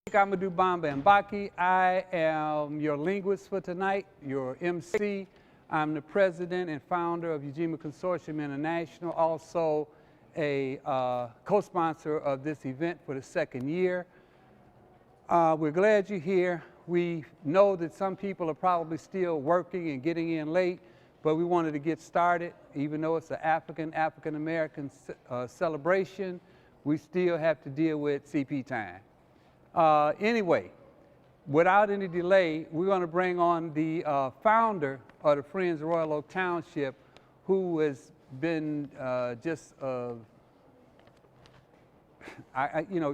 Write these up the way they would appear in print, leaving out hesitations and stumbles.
Amadou Bamba Mbaki. I am your linguist for tonight, your MC. I'm the president and founder of Ujima Consortium International, also a co-sponsor of this event for the second year. We're glad you're here. We know that some people are probably still working and getting in late, but we wanted to get started. Even though it's an African-American celebration, we still have to deal with CP time. Anyway, without any delay, we're going to bring on the founder of the Friends of Royal Oak Township, who has been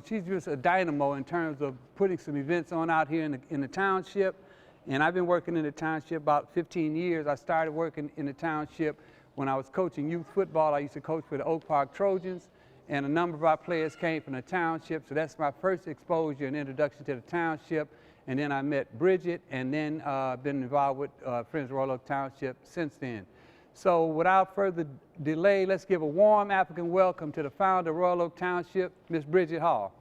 she's just a dynamo in terms of putting some events on out here in the township. And I've been working in the township about 15 years. I started working in the township when I was coaching youth football. I used to coach for the Oak Park Trojans, and a number of our players came from the township. So that's my first exposure and introduction to the township. And then I met Bridget, and then been involved with Friends of Royal Oak Township since then. So without further delay, let's give a warm African welcome to the founder of Royal Oak Township, Miss Bridget Hall.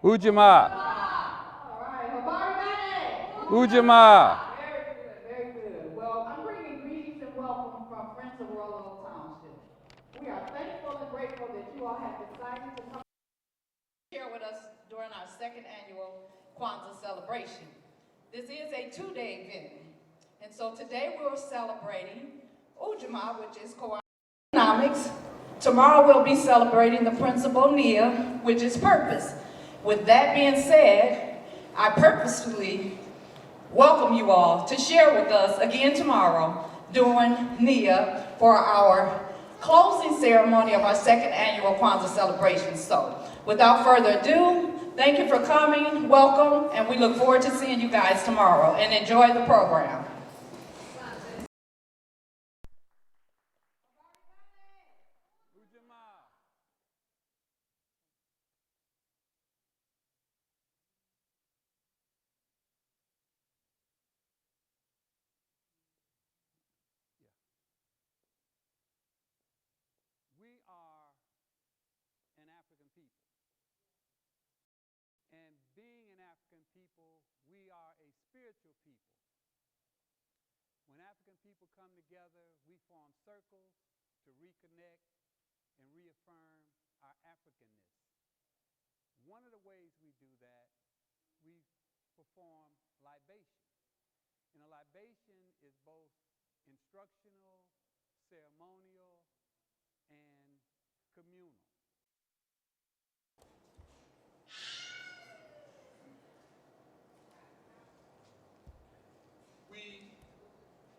Ujamaa. All right, Habari. Ujamaa. Very good, very good. Well, I'm bringing greetings and welcome from Friends of Royal Oak Township. We are thankful and grateful that you all have decided to come share with us during our second annual Kwanzaa celebration. This is a two-day event, and so today we're celebrating Ujamaa, which is economics. Tomorrow we'll be celebrating the principle Nia, which is purpose. With that being said, I purposefully welcome you all to share with us again tomorrow during Nia for our closing ceremony of our second annual Kwanzaa celebration. So, without further ado, thank you for coming, welcome, and we look forward to seeing you guys tomorrow, and enjoy the program. We are an African people. And being an African people, we are a spiritual people. When African people come together, we form circles to reconnect and reaffirm our Africanness. One of the ways we do that, we perform libation. And a libation is both instructional, ceremonial, and communal. We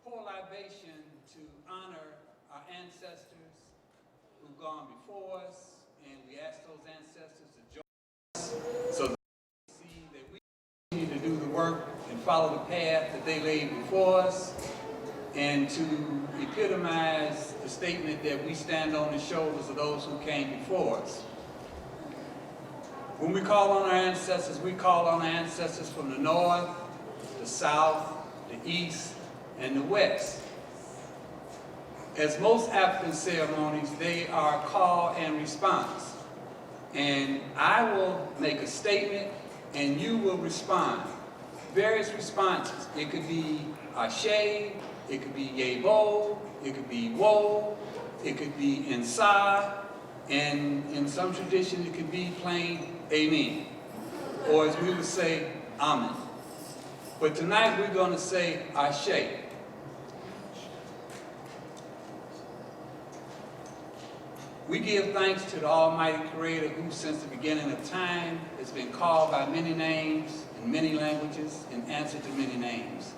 pour libation to honor our ancestors who've gone before us, and we ask those ancestors to join us so that we see that we continue to do the work and follow the path that they laid before us, and to epitomize the statement that we stand on the shoulders of those who came before us. When we call on our ancestors, we call on our ancestors from the north, the south, the east, and the west. As most African ceremonies, they are call and response. And I will make a statement and you will respond. Various responses. It could be Ashe, it could be Yebo, it could be Wo, it could be Inside, and in some tradition it could be plain Amen. Or as we would say, Amen. But tonight we're going to say Ashe. We give thanks to the Almighty Creator who since the beginning of time has been called by many names in many languages and answered to many names.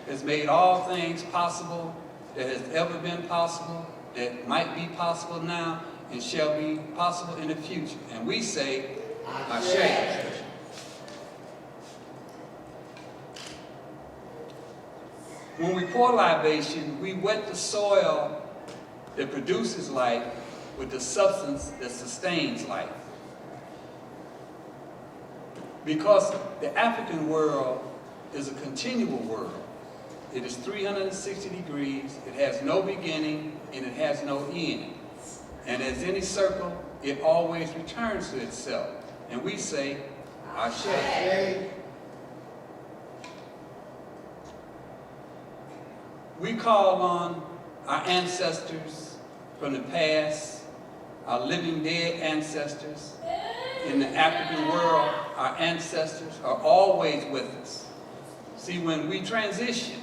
Has made all things possible that has ever been possible, that might be possible now, and shall be possible in the future. And we say, Ashe. When we pour libation, we wet the soil that produces life with the substance that sustains life. Because the African world is a continual world. It is 360 degrees, it has no beginning, and it has no end. And as any circle, it always returns to itself. And we say, Ashe. We call on our ancestors from the past, our living dead ancestors. In the African world, our ancestors are always with us. See, when we transition,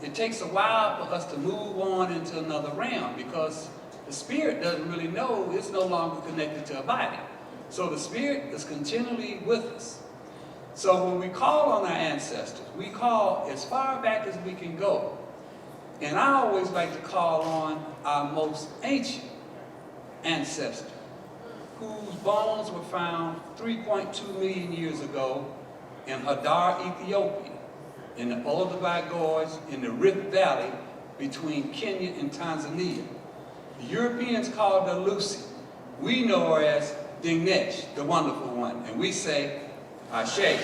it takes a while for us to move on into another realm because the spirit doesn't really know it's no longer connected to a body. So the spirit is continually with us. So when we call on our ancestors, we call as far back as we can go. And I always like to call on our most ancient ancestor, whose bones were found 3.2 million years ago in Hadar, Ethiopia, in the Olduvai Gorge in the Rift Valley between Kenya and Tanzania. The Europeans called her Lucy. We know her as Dingnesh, the wonderful one, and we say, Ashe.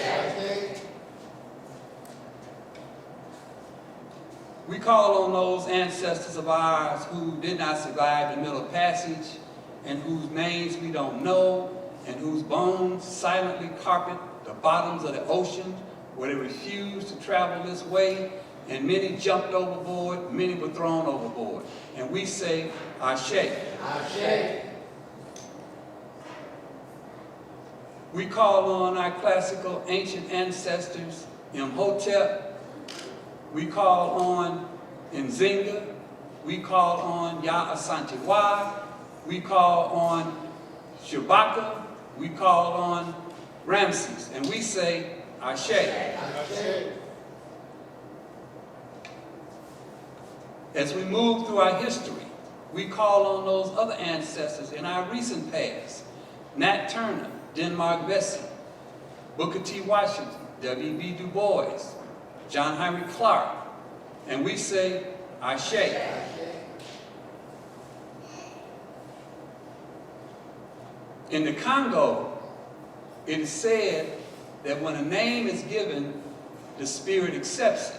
We call on those ancestors of ours who did not survive the Middle Passage and whose names we don't know and whose bones silently carpet the bottoms of the ocean where they refused to travel this way, and many jumped overboard, many were thrown overboard. And we say, Ashe. Ashe. We call on our classical ancient ancestors, Imhotep. We call on Nzinga. We call on Ya Asantewaa. We call on Shabaka. We call on Ramses. And we say, Ashe. Ashe. As we move through our history, we call on those other ancestors in our recent past. Nat Turner, Denmark Vesey, Booker T. Washington, W.B. Du Bois, John Henry Clark, and we say, Ashe. In the Congo, it is said that when a name is given, the spirit accepts it.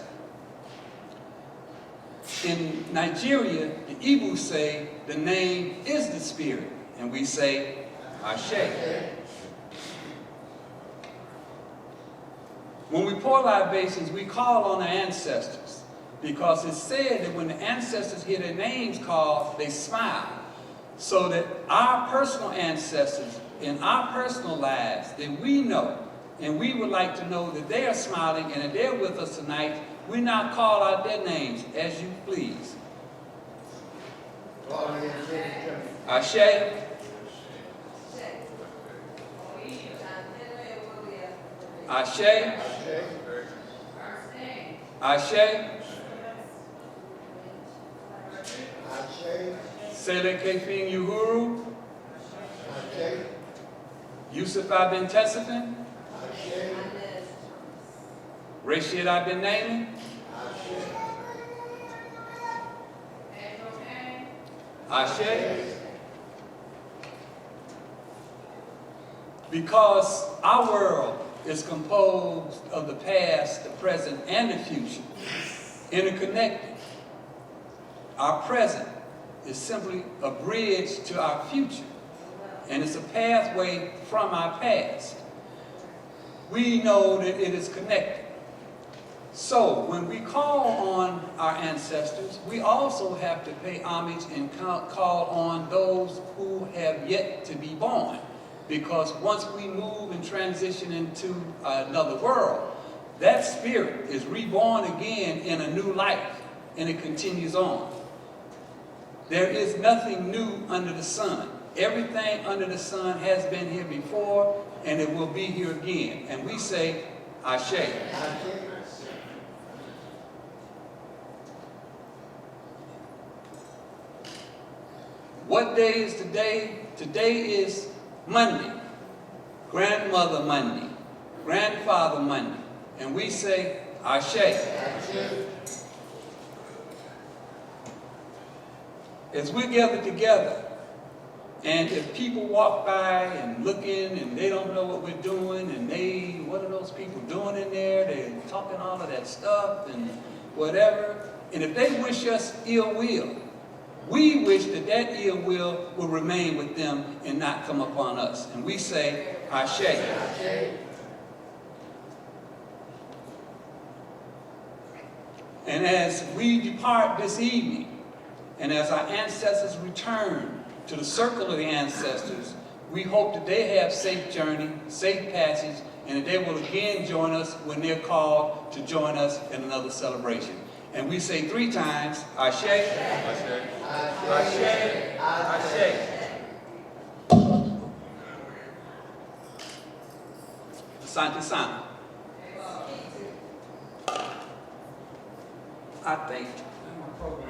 In Nigeria, the Igbo say the name is the spirit, and we say, Ashe. When we pour libations, we call on our ancestors because it's said that when the ancestors hear their names called, they smile. So that our personal ancestors in our personal lives that we know, and we would like to know that they are smiling and that they're with us tonight, we now call out their names as you please. Ashe. Ashe. Ashe. Sele Kefin Uhuru. Yusuf Ibn Tessafin. Rashid Ibn Naaman. Ashe. Because our world is composed of the past, the present, and the future, interconnected. Our present is simply a bridge to our future, and it's a pathway from our past. We know that it is connected. So when we call on our ancestors, we also have to pay homage and call on those who have yet to be born. Because once we move and transition into another world, that spirit is reborn again in a new life, and it continues on. There is nothing new under the sun. Everything under the sun has been here before, and it will be here again. And we say, Ashe. What day is today? Today is Monday, Grandmother Monday, Grandfather Monday, and we say, Ashe. as we gather together, and if people walk by and look in and they don't know what we're doing, and what are those people doing in there? They're talking all of that stuff and whatever. And if they wish us ill will, we wish that that ill will will remain with them and not come upon us. And we say, Ashe. And as we depart this evening, and as our ancestors return to the circle of the ancestors, we hope that they have safe journey, safe passage, and that they will again join us when they're called to join us in another celebration. And we say 3 times, Ashe, Ashe, Ashe, Ashe. Asante Sana. I think my program.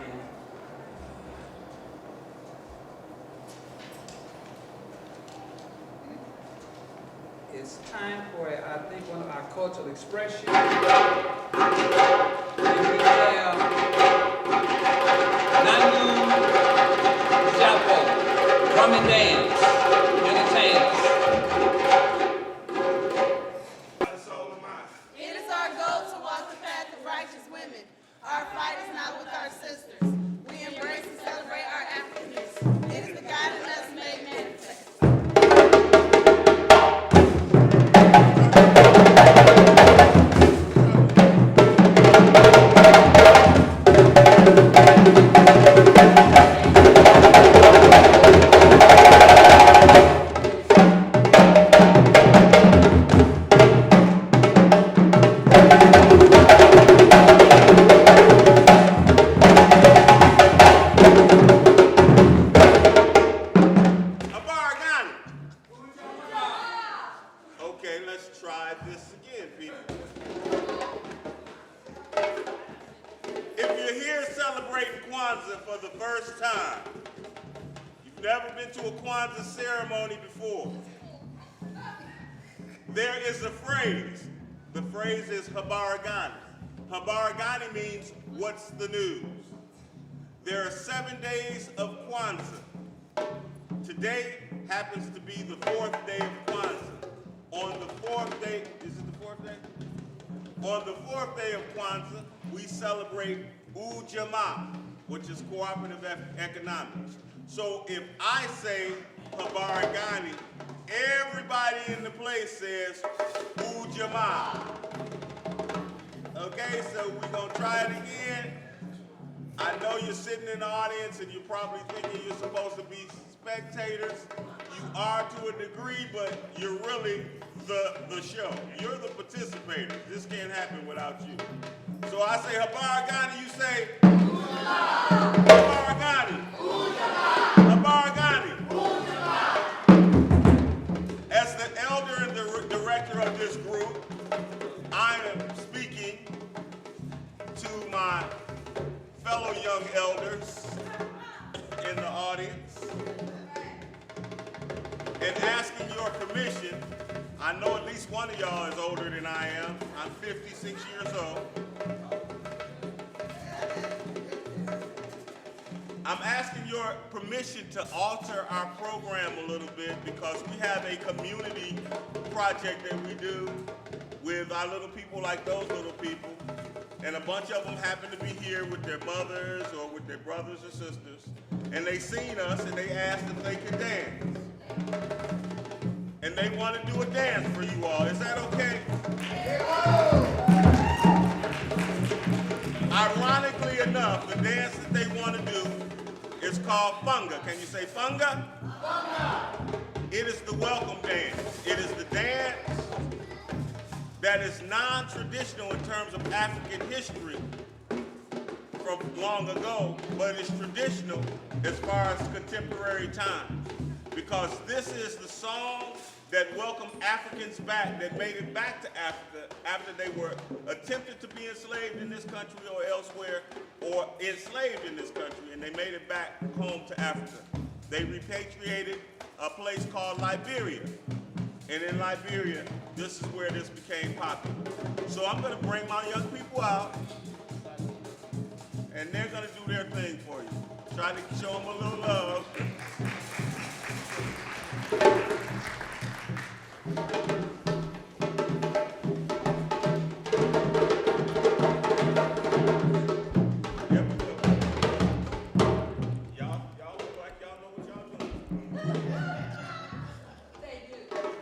It's time for, I think, one of our cultural expressions. And we have Nandu Japo, drum and dance, entertain us. It is our goal to walk the path of righteous women. Our fight is not with our sisters. We embrace and celebrate our Africanness. It is the God in us made manifest. Kwanzaa for the first time. You've never been to a Kwanzaa ceremony before. There is a phrase. The phrase is Habarigani. Habarigani means, what's the news? There are 7 days of Kwanzaa. Today happens to be the 4th day of Kwanzaa. On the 4th day, is it the 4th day? On the 4th day of Kwanzaa, we celebrate Ujamaa, which is cooperative economics. So if I say Habarigani, everybody in the place says Ujamaa. Okay, so we're gonna try it again. I know you're sitting in the audience and you're probably thinking you're supposed to be spectators. You are to a degree, but you're really the show. You're the participator. This can't happen without you. So I say Habarigani, you say Habarigani. Habarigani. As the elder and the director of this group, I am speaking to my fellow young elders in the audience and asking your permission. I know at least one of y'all is older than I am. I'm 56 years old. I'm asking your permission to alter our program a little bit because we have a community project that we do with our little people like those little people. And a bunch of them happen to be here with their mothers or with their brothers or sisters. And they seen us and they asked if they could dance. And they want to do a dance for you all. Is that okay? Ironically enough, the dance that they want to do is called funga. Can you say funga? Funga. It is the welcome dance. It is the dance that is non-traditional in terms of African history from long ago, but it's traditional as far as contemporary times. Because this is the song that welcomed Africans back, that made it back to Africa after they were attempted to be enslaved in this country or elsewhere, or enslaved in this country, and they made it back home to Africa. They repatriated a place called Liberia. And in Liberia, this is where this became popular. So I'm gonna bring my young people out, and they're gonna do their thing for you. Try to show them a little love. There we go. Y'all look like y'all know what y'all doing. Sing, y'all.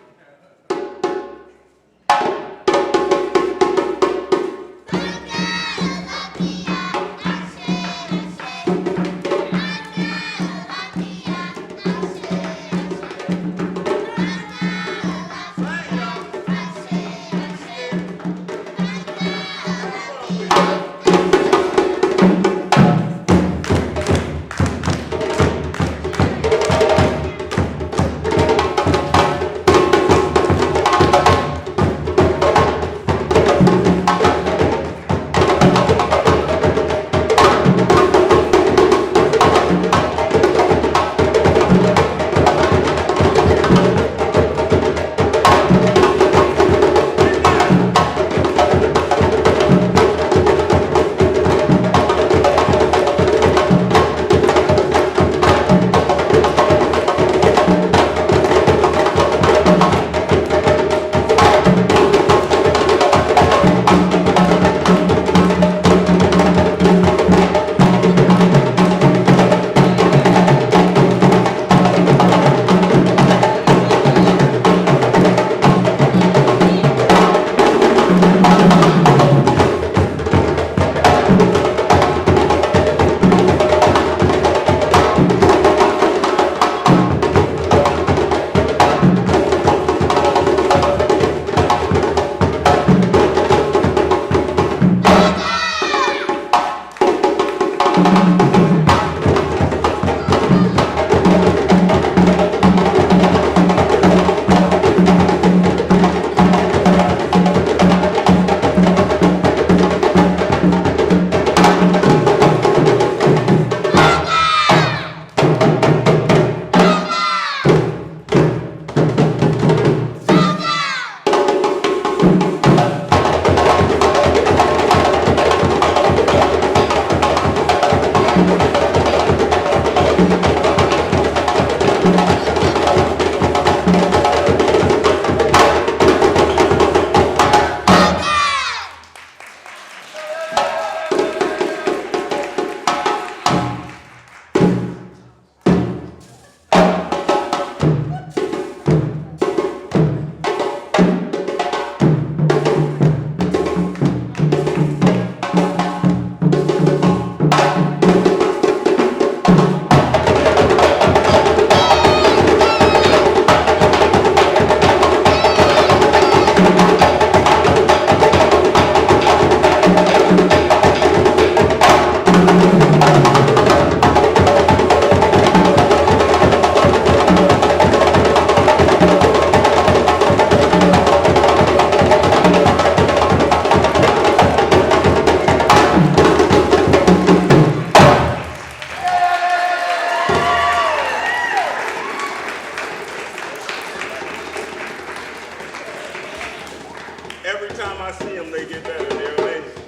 Every time I see them, they get better. They're amazing.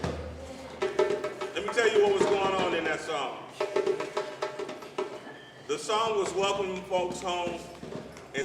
Let me tell you what was going on in that song. The song was welcoming folks home